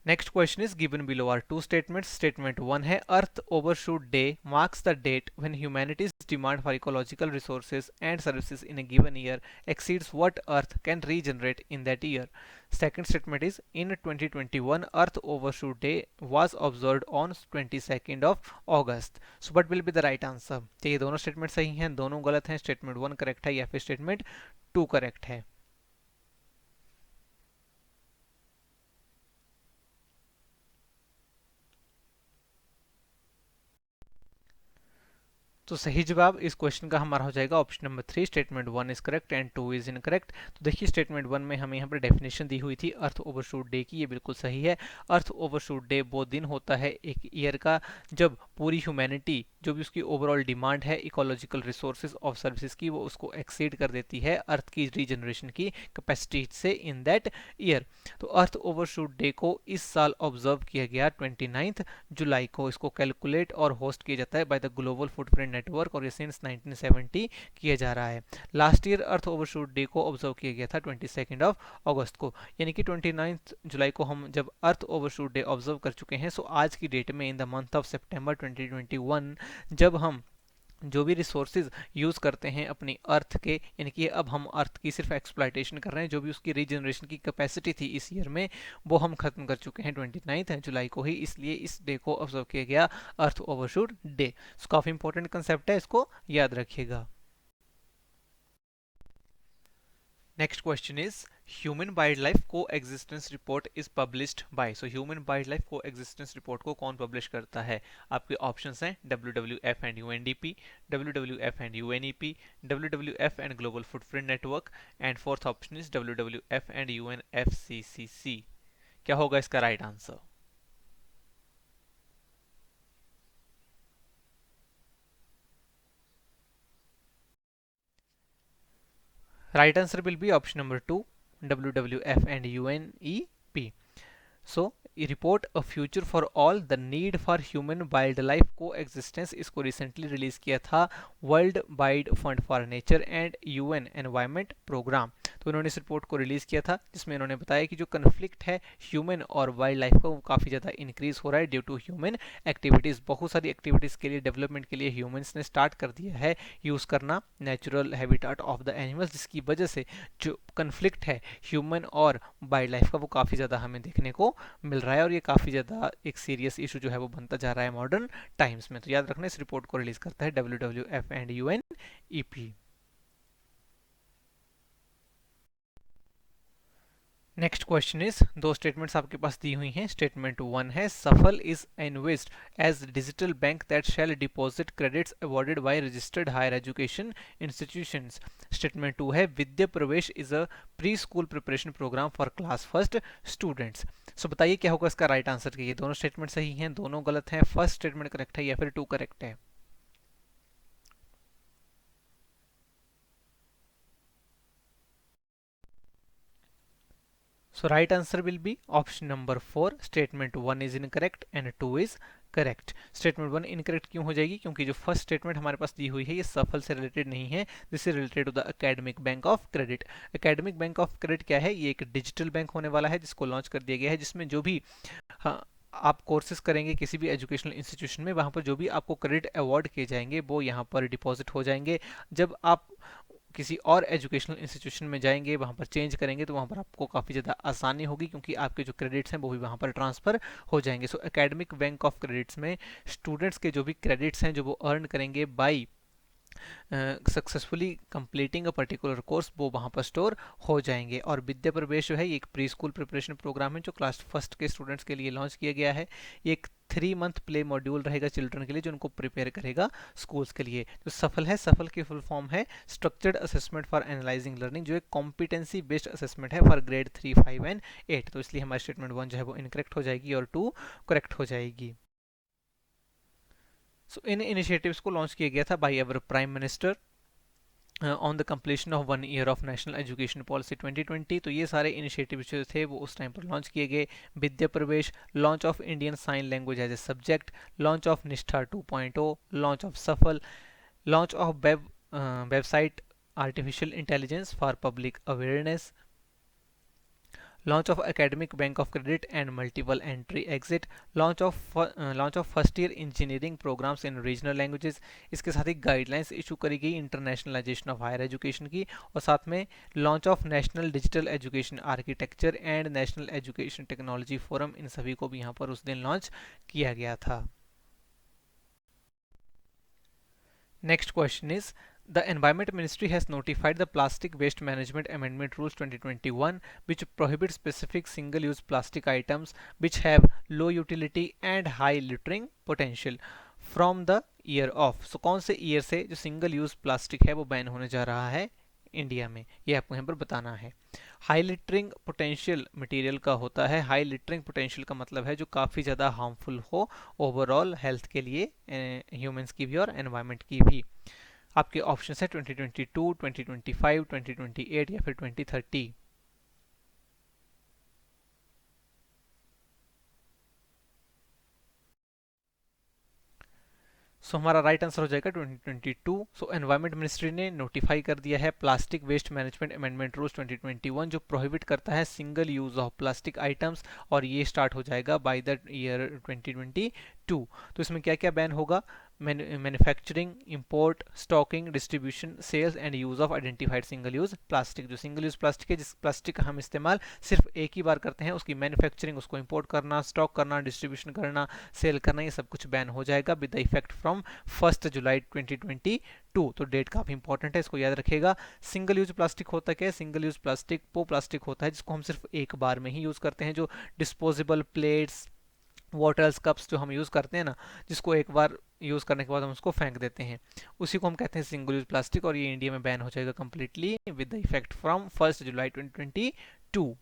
Next question is given below are two statements. Statement 1 है Earth overshoot day marks the date when humanity's demand for ecological resources and services in a given year exceeds what earth can regenerate in that year. Second statement is in 2021 earth overshoot day was observed on 22nd of August. So what will be the right answer? तो ये दोनों statement सही हैं, दोनों गलत हैं। Statement 1 correct है या फिर स्टेटमेंट 2 करेक्ट है? तो सही जवाब इस क्वेश्चन का हमारा हो जाएगा option number 3। Statement 1 is correct and 2 is incorrect. तो देखिए स्टेटमेंट 1 में हमें यहाँ पर डेफिनेशन दी हुई थी अर्थ ओवरशूट डे की, ये बिल्कुल सही है। अर्थ ओवरशूट डे वो दिन होता है एक ईयर का जब पूरी ह्यूमैनिटी जो भी उसकी ओवरऑल डिमांड है इकोलॉजिकल रिसोर्सेज ऑफ सर्विसेज की वो उसको एक्सीड कर देती है अर्थ की रीजनरेशन की कैपेसिटी से इन दैट ईयर। तो अर्थ ओवरशूट डे को इस साल ऑब्जर्व किया गया 29 जुलाई को। इसको कैलकुलेट और होस्ट किया जाता है by the global footprint network और ये सिंस 1970 किया जा रहा है। लास्ट ईयर अर्थ ओवरशूट डे को ऑब्जर्व किया गया था 22 अगस्त को, यानी कि 29 जुलाई को हम जब अर्थ ओवरशूट डे ऑब्जर्व कर चुके हैं। सो आज की डेट में इन द मंथ ऑफ सितंबर 2021 जब हम जो भी रिसोर्सेज यूज़ करते हैं अपनी अर्थ के, यानी कि अब हम अर्थ की सिर्फ एक्सप्लाइटेशन कर रहे हैं, जो भी उसकी रीजनरेशन की कैपेसिटी थी इस ईयर में वो हम खत्म कर चुके हैं 29 जुलाई को ही। इसलिए इस डे को ऑब्जर्व किया गया अर्थ ओवरशूट डे। काफ़ी इंपॉर्टेंट कंसेप्ट है, इसको याद रखिएगा। Next question is human wildlife coexistence report is published by। So human wildlife coexistence report को कौन publish करता है? आपके options हैं WWF and UNDP, WWF and UNEP, WWF and Global Footprint Network, and fourth option is WWF and UNFCCC। क्या होगा इसका right answer? Right answer will be option number 2, WWF and UNEP. So report a future for all the need for human wildlife coexistence, इसको recently release किया था World Wide Fund for Nature and UN Environment Programme. तो इन्होंने इस report को release किया था जिसमें इन्होंने बताया कि जो कन्फ्लिक्ट है ह्यूमन और वाइल्ड लाइफ का वो काफ़ी ज़्यादा इंक्रीज हो रहा है ड्यू टू ह्यूमन एक्टिविटीज़. बहुत सारी एक्टिविटीज़ के लिए डेवलपमेंट के लिए ह्यूमंस ने स्टार्ट कर दिया है यूज़ करना natural habitat of the animals, जिसकी वजह से जो कन्फ्लिक्ट है ह्यूमन और वाइल्ड लाइफ का वो काफ़ी ज़्यादा हमें देखने को मिल रहा है और ये काफ़ी ज़्यादा एक सीरियस इशू जो है वो बनता जा रहा है मॉडर्न टाइम्स में. तो याद रखना इस रिपोर्ट को रिलीज करता है WWF and UNEP. Next question is, दो स्टेटमेंट्स आपके पास दी हुई हैं. स्टेटमेंट 1 है SAFAL is envisaged as digital bank that shall deposit credits awarded by registered higher education institutions. Statement 2 है Vidya Pravesh is a pre school preparation program for class first students. So बताइए क्या होगा इसका राइट आंसर. ये दोनों स्टेटमेंट सही हैं, दोनों गलत हैं, फर्स्ट स्टेटमेंट करेक्ट है या फिर 2 करेक्ट है? So right answer will be option number 4. Statement 1 is incorrect and 2 is correct. Statement 1 incorrect क्यों हो जाएगी? क्योंकि जो फर्स्ट स्टेटमेंट हमारे पास दी हुई है ये सफल से रिलेटेड नहीं है. This is related to the Academic Bank of Credit. Academic Bank of Credit क्या है? ये एक डिजिटल बैंक होने वाला है जिसको लॉन्च कर दिया गया है, जिसमें जो भी हाँ, आप कोर्सेज करेंगे किसी भी एजुकेशनल इंस्टीट्यूशन में, वहाँ पर जो भी आपको क्रेडिट अवार्ड किए जाएंगे वो यहाँ पर डिपॉजिट हो जाएंगे. जब आप किसी और एजुकेशनल इंस्टीट्यूशन में जाएंगे वहाँ पर चेंज करेंगे तो वहाँ पर आपको काफ़ी ज़्यादा आसानी होगी क्योंकि आपके जो क्रेडिट्स हैं वो भी वहाँ पर ट्रांसफ़र हो जाएंगे. सो एकेडमिक बैंक ऑफ क्रेडिट्स में स्टूडेंट्स के जो भी क्रेडिट्स हैं जो वो अर्न करेंगे by successfully completing a particular course वो वहाँ पर स्टोर हो जाएंगे. और विद्या प्रवेश जो है ये एक प्री स्कूल प्रिपरेशन प्रोग्राम है जो क्लास फर्स्ट के स्टूडेंट्स के लिए लॉन्च किया गया है. ये एक 3 मंथ प्ले मॉड्यूल रहेगा चिल्ड्रन के लिए जो उनको प्रिपेयर करेगा स्कूल्स के लिए. जो सफल है, सफल की फुल फॉर्म है structured assessment for analysing learning, जो एक कॉम्पिटेंसी बेस्ड असेसमेंट है फॉर ग्रेड 3, 5 एंड 8. तो इसलिए हमारी स्टेटमेंट 1 जो है वो इनकरेक्ट हो जाएगी और 2 करेक्ट हो जाएगी. सो इन इनिशिएटिव्स को लॉन्च किया गया था by our prime minister on the completion of 1 year of national education policy 2020. तो ये सारे इनिशिएटिव जो थे वो उस टाइम पर लॉन्च किए गए. Vidya Pravesh, launch of Indian sign language as a subject, launch of Nishtha 2.0, launch of Safal, launch of website artificial intelligence for public awareness, launch of academic bank of credit and multiple entry exit, launch of first year engineering programs in regional languages. इसके साथ ही guidelines issue करी गई internationalisation of higher education की, और साथ में launch of national digital education architecture and national education technology forum, इन सभी को भी यहाँ पर उस दिन लॉन्च किया गया था. Next question is, the Environment Ministry has notified the Plastic Waste Management Amendment Rules 2021, which prohibit specific single-use plastic items which have low utility and high littering potential from the year of. So कौन से year से जो single use plastic है वो ban होने जा रहा है इंडिया में, ये आपको यहाँ पर बताना है. हाई लिटरिंग पोटेंशियल मटेरियल का होता है. हाई लिटरिंग पोटेंशियल का मतलब है जो काफ़ी ज़्यादा हार्मफुल हो ओवरऑल हेल्थ के लिए, ह्यूमंस की भी और एनवायरनमेंट की भी. आपके ऑप्शन है 2022, 2025, 2028 या फिर 2030. सो हमारा राइट आंसर हो जाएगा 2022. सो एनवायरमेंट मिनिस्ट्री ने नोटिफाई कर दिया है plastic waste management amendment rules 2021 जो प्रोहिबिट करता है single use of plastic items, और ये स्टार्ट हो जाएगा बाय द ईयर 2022. तो इसमें क्या क्या बैन होगा? Manufacturing, import, stocking, distribution, sales and use of identified single use plastic. जो सिंगल यूज प्लास्टिक है, जिस प्लास्टिक का हम इस्तेमाल सिर्फ एक ही बार करते हैं, उसकी मैन्युफैक्चरिंग, उसको इंपोर्ट करना, स्टॉक करना, डिस्ट्रीब्यूशन करना, सेल करना, ये सब कुछ बैन हो जाएगा विद द इफेक्ट फ्रॉम 1 जुलाई 2022. तो डेट काफ़ी इंपॉर्टेंट है, इसको याद रखिएगा. सिंगल यूज प्लास्टिक होता क्या है? सिंगल यूज प्लास्टिक वो प्लास्टिक होता है जिसको हम सिर्फ एक बार में ही यूज़ करते हैं. जो डिस्पोजेबल प्लेट्स, वाटर्स, कप्स जो हम यूज़ करते हैं ना, जिसको एक बार यूज़ करने के बाद हम उसको फेंक देते हैं, उसी को हम कहते हैं सिंगल यूज प्लास्टिक. और ये इंडिया में बैन हो जाएगा completely with the effect from 1 July 2022.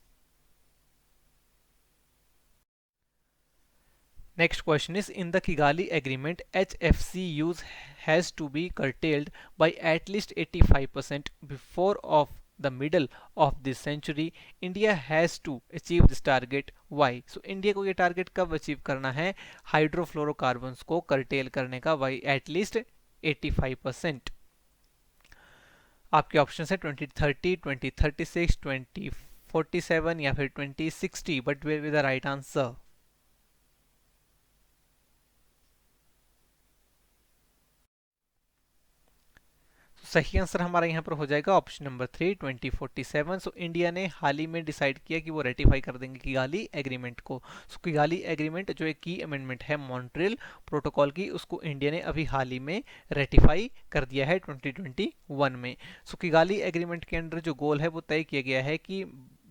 Next question is, in the Kigali Agreement, HFC use has to be curtailed by at least 85% before of the middle of this century. India has to achieve this target. Why? So India को ये target कब achieve करना है हाइड्रोफ्लोरोकार्बन्स को cartel करने का by at least 85%। आपके option है 2030, 2036, 2047 या फिर 2060, but with the right answer. सही आंसर हमारा यहाँ पर हो जाएगा ऑप्शन नंबर 3, 2047। सो इंडिया ने हाल ही में डिसाइड किया कि वो रेटिफाई कर देंगे किगाली एग्रीमेंट को। सो किगाली एग्रीमेंट जो एक की अमेंडमेंट है मॉन्ट्रियल प्रोटोकॉल की, उसको इंडिया ने अभी हाल ही में रेटिफाई कर दिया है 2021 में। सो किगाली एग्रीमेंट के अंडर जो गोल है वो तय किया गया है कि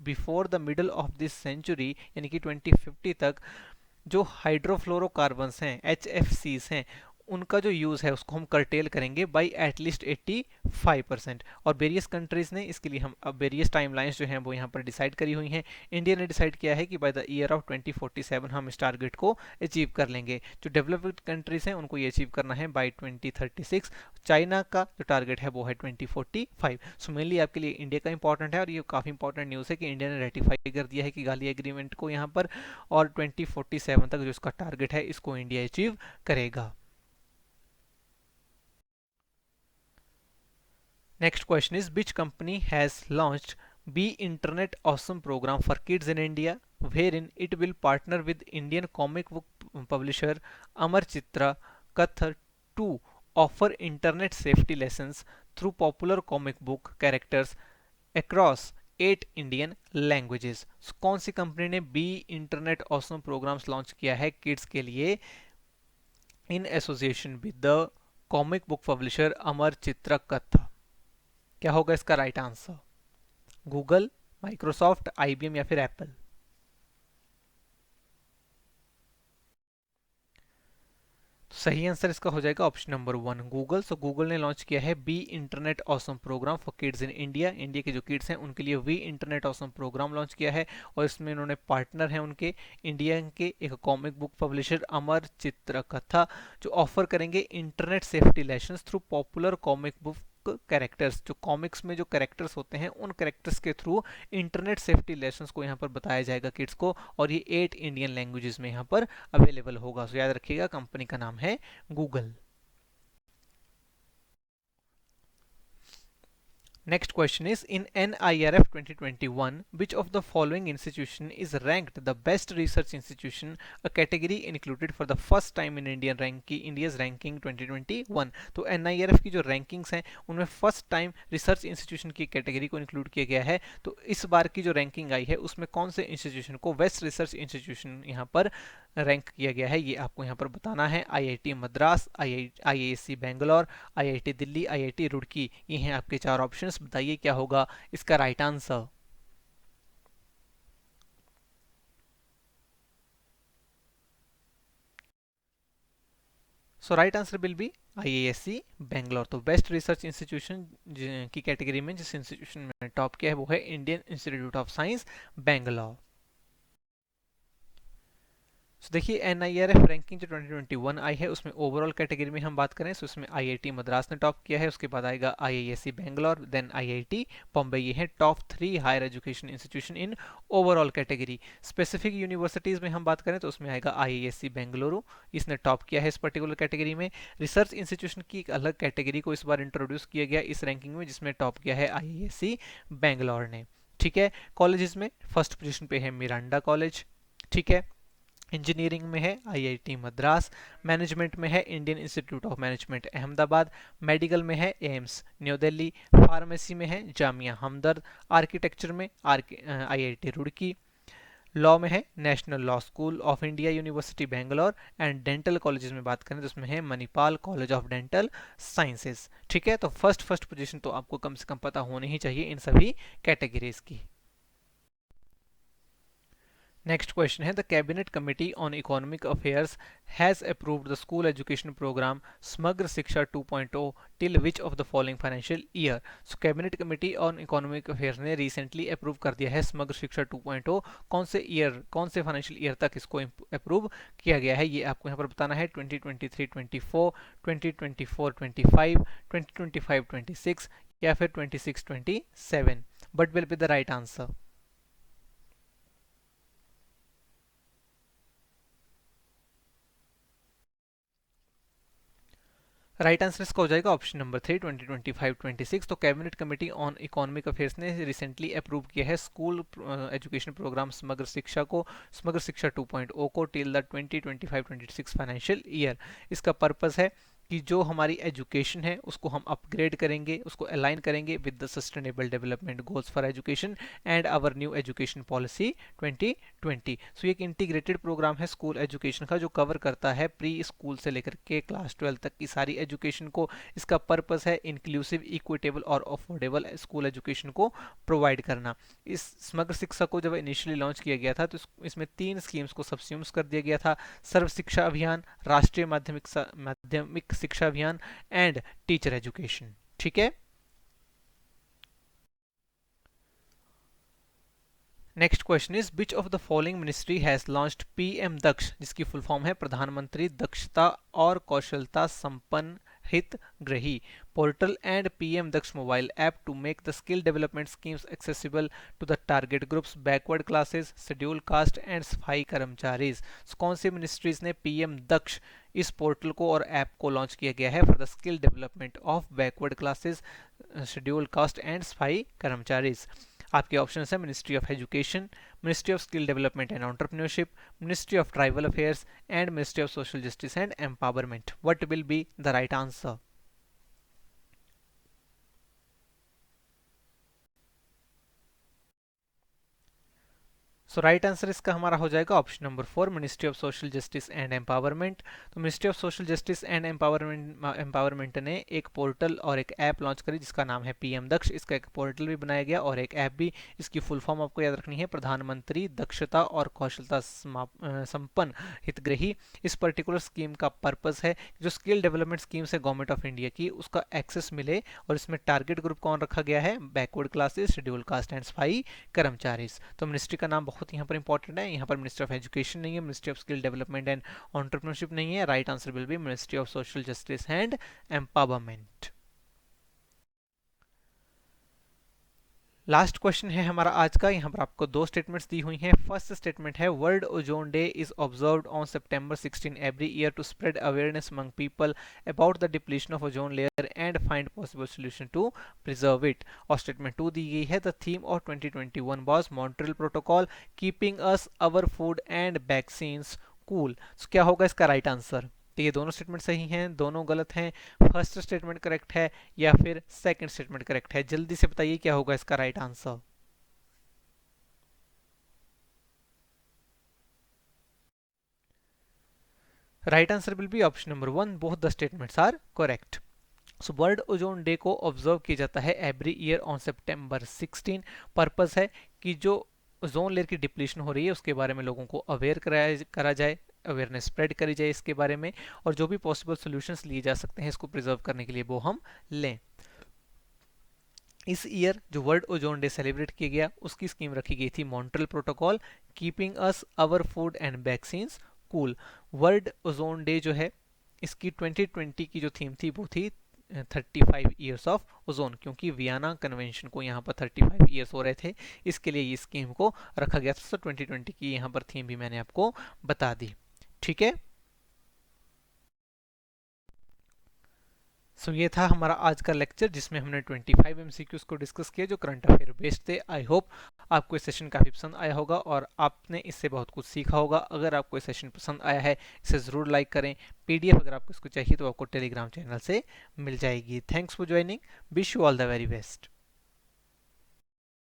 before the middle of this century यानी कि 2050 तक जो हाइड्रोफ्लोरोकार्बन्स हैं HFCs हैं उनका जो यूज़ है उसको हम कर्टेल करेंगे बाई एटलीस्ट 85%। और वेरियस कंट्रीज़ ने इसके लिए हम अब वेरियस टाइमलाइंस जो हैं वो यहाँ पर डिसाइड करी हुई हैं। इंडिया ने डिसाइड किया है कि बाय द ईयर ऑफ 2047 हम इस टारगेट को अचीव कर लेंगे। जो डेवलप्ड कंट्रीज़ हैं उनको ये अचीव करना है बाई 2036। चाइना का जो टारगेट है वो है 2045। सो मेनली आपके लिए इंडिया का इंपॉर्टेंट है और ये काफ़ी इंपॉर्टेंट न्यूज़ है कि इंडिया ने रेटिफाई कर दिया है कि गाली एग्रीमेंट को यहाँ पर, और 2047 तक जो इसका टारगेट है इसको इंडिया अचीव करेगा। Next question is, which company has launched Be Internet Awesome program for kids in India, wherein it will partner with Indian comic book publisher Amar Chitra Kathar to offer internet safety lessons through popular comic book characters across 8 Indian languages। So, कौन सी company ने be internet awesome programs launch किया है kids के लिए in association with the comic book publisher Amar Chitra Katha? क्या होगा इसका right answer? Google, Microsoft, IBM या फिर एप्पल? तो सही आंसर इसका हो जाएगा option number 1, Google. So Google ने लॉन्च किया है be internet awesome program for kids in India. India के जो किड्स हैं उनके लिए we internet awesome programme launch किया है और इसमें उन्होंने पार्टनर हैं उनके इंडिया के एक comic book publisher Amar Chitra कथा, जो ऑफर करेंगे internet safety lessons through popular comic book characters. जो कॉमिक्स में जो कैरेक्टर्स होते हैं उन कैरेक्टर्स के थ्रू इंटरनेट सेफ्टी लेसन्स को यहाँ पर बताया जाएगा किड्स को, और ये 8 इंडियन लैंग्वेजेस में यहाँ पर अवेलेबल होगा। सो याद रखिएगा कंपनी का नाम है Google. Next question is, in NIRF 2021, which of the following institution is ranked the best research institution, a category included for the first time in India's ranking 2021। तो NIRF की जो रैंकिंग्स हैं उनमें फर्स्ट टाइम रिसर्च इंस्टीट्यूशन की category को include किया गया है। तो इस बार की जो रैंकिंग आई है उसमें कौन से इंस्टीट्यूशन को बेस्ट रिसर्च इंस्टीट्यूशन यहाँ पर रैंक किया गया है, ये आपको यहाँ पर बताना है। IIT Madras, IISc Bangalore, IIT Delhi, IIT Roorkee, ये हैं आपके 4 ऑप्शंस। बताइए क्या होगा इसका right answer? So right answer will B IISc Bangalore. तो बेस्ट रिसर्च इंस्टीट्यूशन की कैटेगरी में जिस इंस्टीट्यूशन में टॉप किया है वो है Indian institute of science Bangalore. तो देखिए NIRF रैंकिंग जो 2021 आई है उसमें ओवरऑल कैटेगरी में हम बात करें तो उसमें IIT मद्रास ने टॉप किया है, उसके बाद आएगा IISc Bangalore, then IIT Bombay. ये है top 3 higher education institution in overall category. Specific universities में हम बात करें तो उसमें आएगा IISc बेंगलुरु, इसने टॉप किया है इस पर्टिकुलर कैटेगरी में। रिसर्च इंस्टीट्यूशन की एक अलग कैटेगरी को इस बार इंट्रोड्यूस किया गया इस रैंकिंग में, जिसमें टॉप किया है IISc बेंगलोर ने। ठीक है, कॉलेजेस में फर्स्ट पोजीशन पे है मिरांडा कॉलेज, ठीक है। इंजीनियरिंग में है IIT मद्रास, मैनेजमेंट में है Indian institute of management Ahmedabad, medical में है एम्स न्यू दिल्ली, फार्मेसी में है जामिया हमदर्द, आर्किटेक्चर में IIT रुड़की, लॉ में है national law school of India university Bangalore, and dental colleges में बात करें तो उसमें है Manipal college of dental sciences. ठीक है, तो फर्स्ट पोजीशन तो आपको कम से कम पता होनी ही चाहिए इन सभी कैटेगरीज की। नेक्स्ट क्वेश्चन है the cabinet committee on economic affairs has approved the school education programme Samagra Shiksha 2.0 till which of the following financial year. So cabinet committee on economic affairs ने रिसेंटली अप्रूव कर दिया है समग्र शिक्षा 2.0। कौन से ईयर, कौन से फाइनेंशियल ईयर तक इसको अप्रूव किया गया है, ये आपको यहाँ पर बताना है। 2023-24, 2024-25, 2025-26 या फिर 26-27। But will be the right answer. Right answer इसका हो जाएगा ऑप्शन नंबर 3, 2025-26। तो cabinet committee on economic affairs ने रिसेंटली अप्रूव किया है स्कूल एजुकेशन प्रोग्राम समग्र शिक्षा को, समग्र शिक्षा 2.0 को टिल द 2025-26 फाइनेंशियल ईयर। इसका पर्पस है कि जो हमारी एजुकेशन है उसको हम अपग्रेड करेंगे, उसको अलाइन करेंगे with the sustainable development goals for education and our new education policy 2020। सो ये एक इंटीग्रेटेड प्रोग्राम है स्कूल एजुकेशन का जो कवर करता है प्री स्कूल से लेकर के क्लास 12 तक की सारी एजुकेशन को। इसका पर्पस है इंक्लूसिव, इक्विटेबल और अफोर्डेबल स्कूल एजुकेशन को प्रोवाइड करना। इस समग्र शिक्षा को जब इनिशियली लॉन्च किया गया था तो इसमें 3 स्कीम्स को सब्स्यूम्स कर दिया गया था। सर्व शिक्षा अभियान, राष्ट्रीय माध्यमिक शिक्षा अभियान एंड टीचर एजुकेशन। ठीक है। Next question is which of the following ministry has launched PM Daksh, जिसकी फुल फॉर्म है प्रधानमंत्री दक्षता और Kaushalta Sampann Hitgrahi portal and PM Daksh mobile app to make the skill development schemes accessible to the target groups backward classes, schedule caste and सफाई कर्मचारीज। कौन सी ministries ने PM दक्ष इस पोर्टल को और ऐप को लॉन्च किया गया है for the skill development of backward classes, schedule caste and सफाई कर्मचारीज। आपके ऑप्शन है ministry of education, ministry of skill development and entrepreneurship, ministry of tribal affairs and ministry of social justice and empowerment. What will be the right answer? So right answer इसका हमारा हो जाएगा option number 4, ministry of social justice and empowerment. तो ministry of social justice and empowerment ने एक portal और एक app launch करी जिसका नाम है पीएम दक्ष। इसका एक पोर्टल भी बनाया गया और एक ऐप भी। इसकी फुल फॉर्म आपको याद रखनी है, प्रधानमंत्री दक्षता और कौशलता संपन्न हितग्राही। इस पर्टिकुलर स्कीम का पर्पस है जो स्किल डेवलपमेंट स्कीम्स है गवर्नमेंट ऑफ इंडिया की, उसका एक्सेस मिले। और इसमें टारगेट ग्रुप कौन रखा गया है? Backward classes, schedule caste and सफाई कर्मचारीज। तो मिनिस्ट्री का नाम बहुत यहाँ पर इंपॉर्टेंट है। यहाँ पर मिनिस्ट्री ऑफ एजुकेशन नहीं है, ministry of skill development and entrepreneurship नहीं है। Right answer will B ministry of social justice and empowerment. Last question है हमारा आज का। यहाँ पर आपको 2 स्टेटमेंट्स दी हुई हैं। फर्स्ट स्टेटमेंट है world ozone day is observed on September 16 every year to spread awareness among people about the depletion of ozone layer and find possible solution to preserve it. और स्टेटमेंट 2 दी गई है the theme of 2021 was Montreal protocol keeping us our food and vaccines cool. क्या होगा इसका right answer? तो ये दोनों स्टेटमेंट सही हैं, दोनों गलत हैं, फर्स्ट स्टेटमेंट करेक्ट है या फिर सेकंड स्टेटमेंट करेक्ट है? जल्दी से बताइए क्या होगा इसका right answer. Right answer will be option number 1, both the statements are correct. So world ozone day को ऑब्जर्व किया जाता है every year on September 16। Purpose है कि जो ओजोन लेयर की डिप्लीशन हो रही है उसके बारे में लोगों को अवेयर करा जाए, अवेयरनेस स्प्रेड करी जाए इसके बारे में, और जो भी पॉसिबल सॉल्यूशंस लिए जा सकते हैं इसको प्रिजर्व करने के लिए वो हम लें। इस ईयर जो वर्ल्ड ओजोन डे सेलिब्रेट किया गया उसकी स्कीम रखी गई थी Montreal protocol keeping us our food and vaccines cool. World ozone day जो है इसकी 2020 की जो थीम थी वो थी 35 ईयर्स ऑफ ओजोन, क्योंकि वियना कन्वेंशन को यहाँ पर 35 ईयर्स हो रहे थे, इसके लिए ये स्कीम को रखा गया था। 2020 की यहाँ पर थीम भी मैंने आपको बता दी। ठीक है। सो ये था हमारा आज का लेक्चर जिसमें हमने 25 एमसीक्यूज को डिस्कस किया जो करंट अफेयर बेस्ड थे। आई होप आपको इस सेशन काफ़ी पसंद आया होगा और आपने इससे बहुत कुछ सीखा होगा। अगर आपको ये सेशन पसंद आया है इसे ज़रूर लाइक करें। पीडीएफ अगर आपको इसको चाहिए तो आपको टेलीग्राम चैनल से मिल जाएगी। Thanks for joining, wish you all the very best.